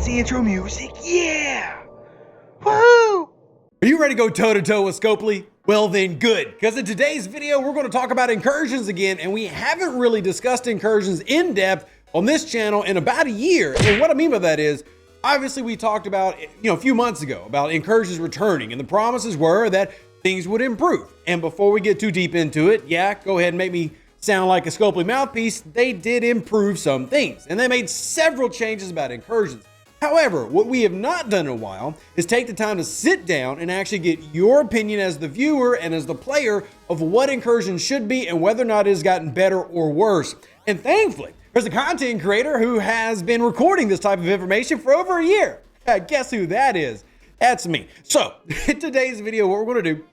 fancy intro music. Yeah! Woohoo! Are you ready to go toe-to-toe with Scopely? Well then, good, because in today's video, we're going to talk about incursions again, and we haven't really discussed incursions in depth on this channel in about a year. And what I mean by that is, obviously we talked about, a few months ago about incursions returning, and the promises were that things would improve. And before we get too deep into it, yeah, go ahead and make me sound like a Scopely mouthpiece. They did improve some things, and they made several changes about incursions. However, what we have not done in a while is take the time to sit down and actually get your opinion as the viewer and as the player of what incursions should be and whether or not it has gotten better or worse. And thankfully, there's a content creator who has been recording this type of information for over a year. Guess who that is? That's me. So in today's video, what we're going to do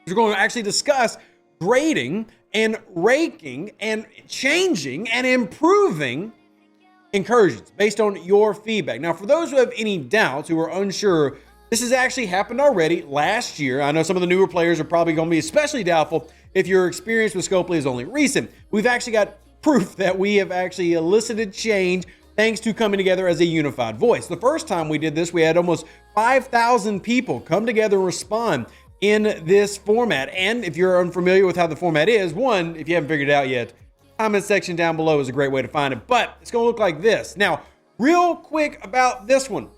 is we're going to actually discuss grading and ranking and changing and improving incursions based on your feedback. Now, for those who have any doubts, who are unsure, this has actually happened already last year. I know some of the newer players are probably going to be especially doubtful if your experience with Scopely is only recent. We've actually got proof that we have actually elicited change thanks to coming together as a unified voice. The first time we did this, we had almost 5,000 people come together and respond in this format. And if you're unfamiliar with how the format is, one, if you haven't figured it out yet, comment section down below is a great way to find it, but it's going to look like this. Now, real quick about this one.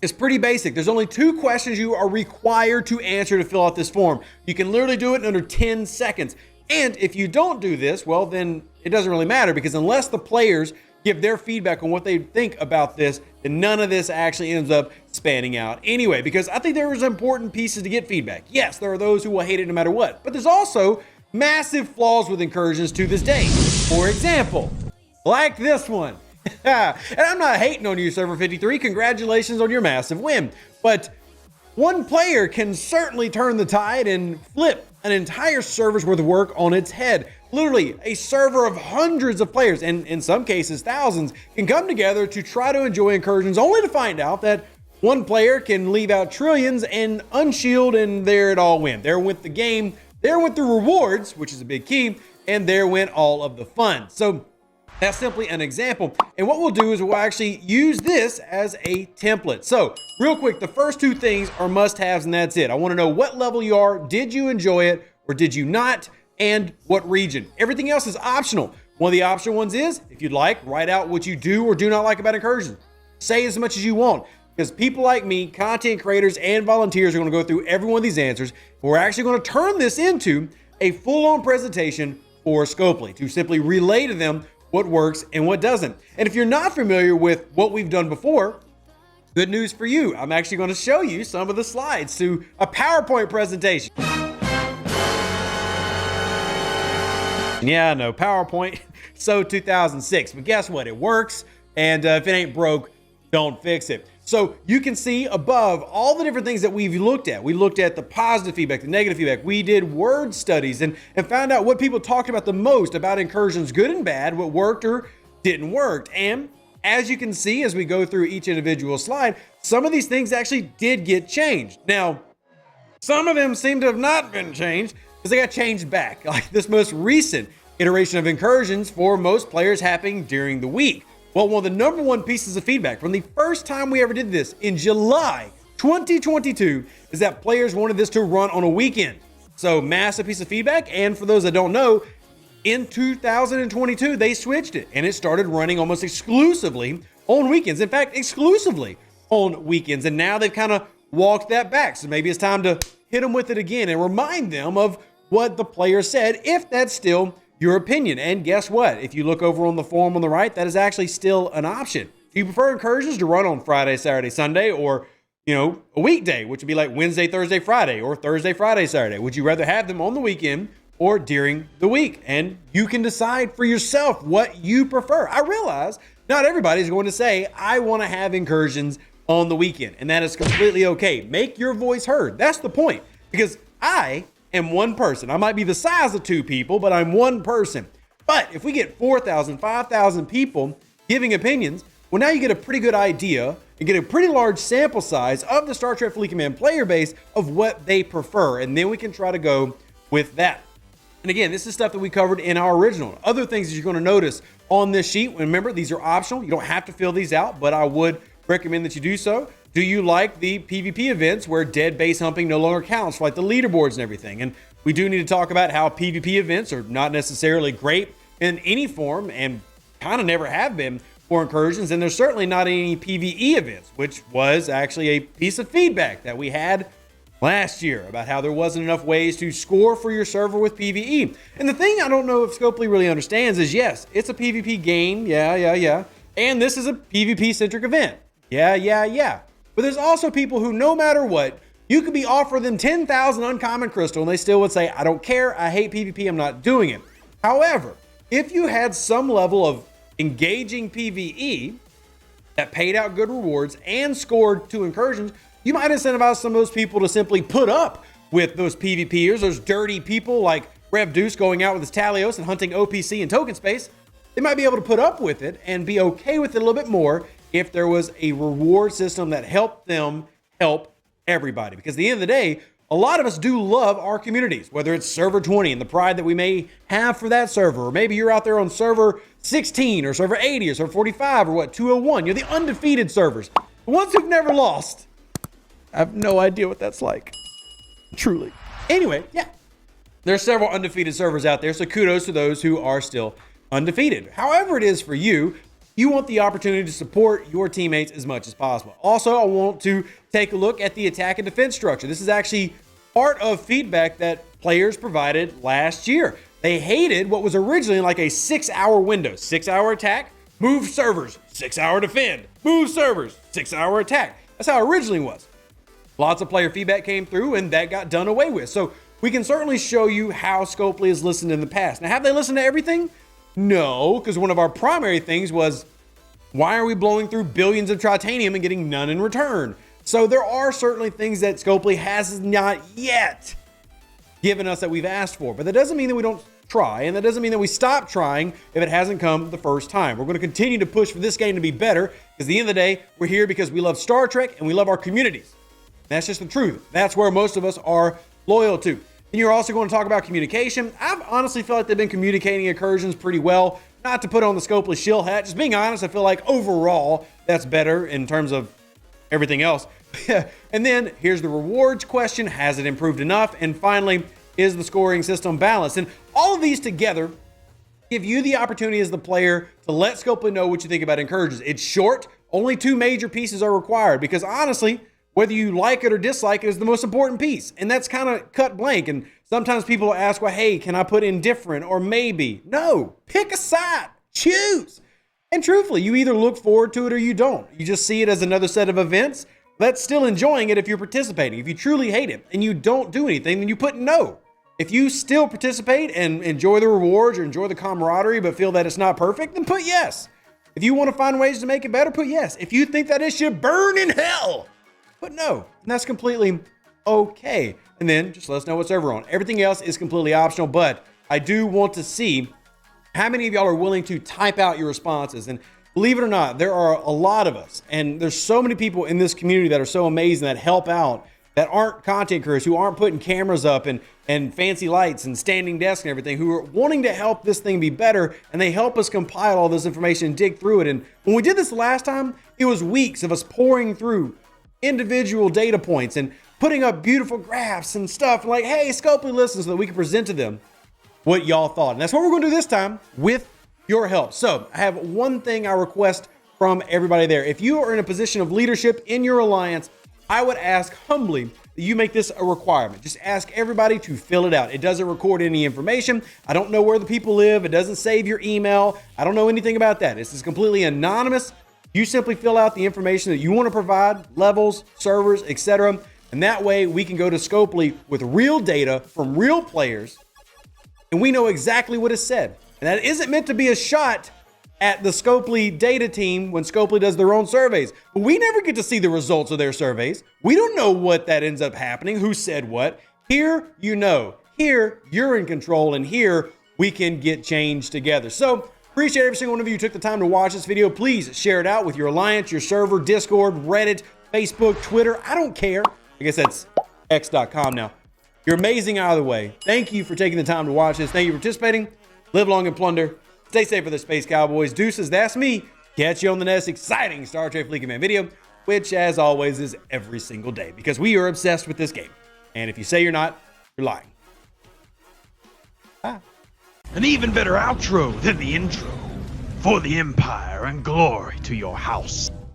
It's pretty basic. There's only 2 questions you are required to answer to fill out this form. You can literally do it in under 10 seconds. And if you don't do this, well, then it doesn't really matter, because unless the players give their feedback on what they think about this, then none of this actually ends up spanning out anyway, because I think there is important pieces to get feedback. Yes, there are those who will hate it no matter what, but there's also massive flaws with incursions to this day. For example, like this one. And I'm not hating on you, Server 53. Congratulations on your massive win. But one player can certainly turn the tide and flip an entire server's worth of work on its head. Literally, a server of hundreds of players, and in some cases thousands, can come together to try to enjoy incursions, only to find out that one player can leave out trillions and unshield, and there it all went. There went the game. There went the rewards, which is a big key, and there went all of the fun. So that's simply an example. And what we'll do is we'll actually use this as a template. So real quick, the first 2 things are must-haves, and that's it. I want to know what level you are, did you enjoy it, or did you not, and what region. Everything else is optional. One of the optional ones is, if you'd like, write out what you do or do not like about incursions. Say as much as you want, because people like me, content creators and volunteers, are going to go through every one of these answers. We're actually going to turn this into a full-on presentation for Scopely to simply relay to them what works and what doesn't. And if you're not familiar with what we've done before, good news for you. I'm actually going to show you some of the slides to a PowerPoint presentation. Yeah, I know, PowerPoint, so 2006, but guess what? It works, and if it ain't broke, don't fix it. So you can see above all the different things that we've looked at. We looked at the positive feedback, the negative feedback. We did word studies and found out what people talked about the most about incursions, good and bad, what worked or didn't work. And as you can see, as we go through each individual slide, some of these things actually did get changed. Now, some of them seem to have not been changed because they got changed back. Like this most recent iteration of incursions for most players happening during the week. Well, one of the number 1 pieces of feedback from the first time we ever did this in July 2022 is that players wanted this to run on a weekend. So massive piece of feedback. And for those that don't know, in 2022, they switched it and it started running almost exclusively on weekends. In fact, exclusively on weekends. And now they've kind of walked that back. So maybe it's time to hit them with it again and remind them of what the player said, if that's still your opinion. And guess what? If you look over on the form on the right, that is actually still an option. Do you prefer incursions to run on Friday, Saturday, Sunday, or, a weekday, which would be like Wednesday, Thursday, Friday, or Thursday, Friday, Saturday? Would you rather have them on the weekend or during the week? And you can decide for yourself what you prefer. I realize not everybody's going to say, I want to have incursions on the weekend, and that is completely okay. Make your voice heard. That's the point, because I am one person. I might be the size of 2 people, but I'm one person. But if we get 4,000, 5,000 people giving opinions, well, now you get a pretty good idea and get a pretty large sample size of the Star Trek Fleet Command player base of what they prefer. And then we can try to go with that. And again, this is stuff that we covered in our original. Other things that you're going to notice on this sheet, remember, these are optional. You don't have to fill these out, but I would recommend that you do so. Do you like the PvP events where dead base humping no longer counts for like the leaderboards and everything? And we do need to talk about how PvP events are not necessarily great in any form and kind of never have been for incursions. And there's certainly not any PvE events, which was actually a piece of feedback that we had last year about how there wasn't enough ways to score for your server with PvE. And the thing I don't know if Scopely really understands is, yes, it's a PvP game. Yeah. And this is a PvP centric event. Yeah. But there's also people who, no matter what, you could be offering them 10,000 uncommon crystal and they still would say, I don't care, I hate PvP, I'm not doing it. However, if you had some level of engaging PvE that paid out good rewards and scored 2 incursions, you might incentivize some of those people to simply put up with those PvPers, those dirty people like Rev Deuce going out with his Talios and hunting OPC and token space. They might be able to put up with it and be okay with it a little bit more if there was a reward system that helped them help everybody. Because at the end of the day, a lot of us do love our communities, whether it's server 20 and the pride that we may have for that server, or maybe you're out there on server 16 or server 80 or server 45 or 201. You're the undefeated servers, the ones who've never lost. I have no idea what that's like, truly. Anyway, yeah, there's several undefeated servers out there, so kudos to those who are still undefeated. However it is for you, you want the opportunity to support your teammates as much as possible. Also, I want to take a look at the attack and defense structure. This is actually part of feedback that players provided last year. They hated what was originally like a 6-hour window. 6-hour attack, move servers, 6-hour defend, move servers, 6-hour attack. That's how it originally was. Lots of player feedback came through and that got done away with. So we can certainly show you how Scopely has listened in the past. Now, have they listened to everything? No, because one of our primary things was, why are we blowing through billions of tritanium and getting none in return? So there are certainly things that Scopely has not yet given us that we've asked for, but that doesn't mean that we don't try, and that doesn't mean that we stop trying if it hasn't come the first time. We're going to continue to push for this game to be better, because at the end of the day, we're here because we love Star Trek and we love our communities. That's just the truth. That's where most of us are loyal to. And you're also going to talk about communication. I've honestly felt like they've been communicating incursions pretty well. Not to put on the Scopely shill hat, just being honest, I feel like overall that's better in terms of everything else. And then here's the rewards question. Has it improved enough? And finally, is the scoring system balanced? And all of these together give you the opportunity as the player to let Scopely know what you think about incursions. It's short. Only 2 major pieces are required because honestly, whether you like it or dislike it is the most important piece. And that's kind of cut blank. And sometimes people ask, well, hey, can I put indifferent or maybe? No, pick a side, choose. And truthfully, you either look forward to it or you don't. You just see it as another set of events. That's still enjoying it if you're participating. If you truly hate it and you don't do anything, then you put no. If you still participate and enjoy the rewards or enjoy the camaraderie but feel that it's not perfect, then put yes. If you want to find ways to make it better, put yes. If you think that it should burn in hell, but no, and that's completely okay. And then just let us know what server on. Everything else is completely optional, but I do want to see how many of y'all are willing to type out your responses. And believe it or not, there are a lot of us, and there's so many people in this community that are so amazing that help out, that aren't content creators, who aren't putting cameras up and fancy lights and standing desks and everything, who are wanting to help this thing be better, and they help us compile all this information and dig through it. And when we did this last time, it was weeks of us pouring through individual data points and putting up beautiful graphs and stuff like, hey, Scopely listen, so that we can present to them what y'all thought. And that's what we're going to do this time with your help. So I have one thing I request from everybody there. If you are in a position of leadership in your alliance, I would ask humbly that you make this a requirement. Just ask everybody to fill it out. It doesn't record any information. I don't know where the people live. It doesn't save your email. I don't know anything about that. This is completely anonymous. You simply fill out the information that you want to provide, levels, servers, etc. And that way we can go to Scopely with real data from real players and we know exactly what is said. And that isn't meant to be a shot at the Scopely data team when Scopely does their own surveys. But we never get to see the results of their surveys. We don't know what that ends up happening, who said what. Here, you know. Here, you're in control, and here, we can get change together. So, appreciate every single one of you who took the time to watch this video. Please share it out with your alliance, your server, Discord, Reddit, Facebook, Twitter. I don't care. I guess that's x.com now. You're amazing either way. Thank you for taking the time to watch this. Thank you for participating. Live long and plunder. Stay safe for the Space Cowboys. Deuces, that's me. catch you on the next exciting Star Trek Fleet Command video, which as always is every single day because we are obsessed with this game. And if you say you're not, you're lying. Bye. An even better outro than the intro. For the Empire and glory to your house.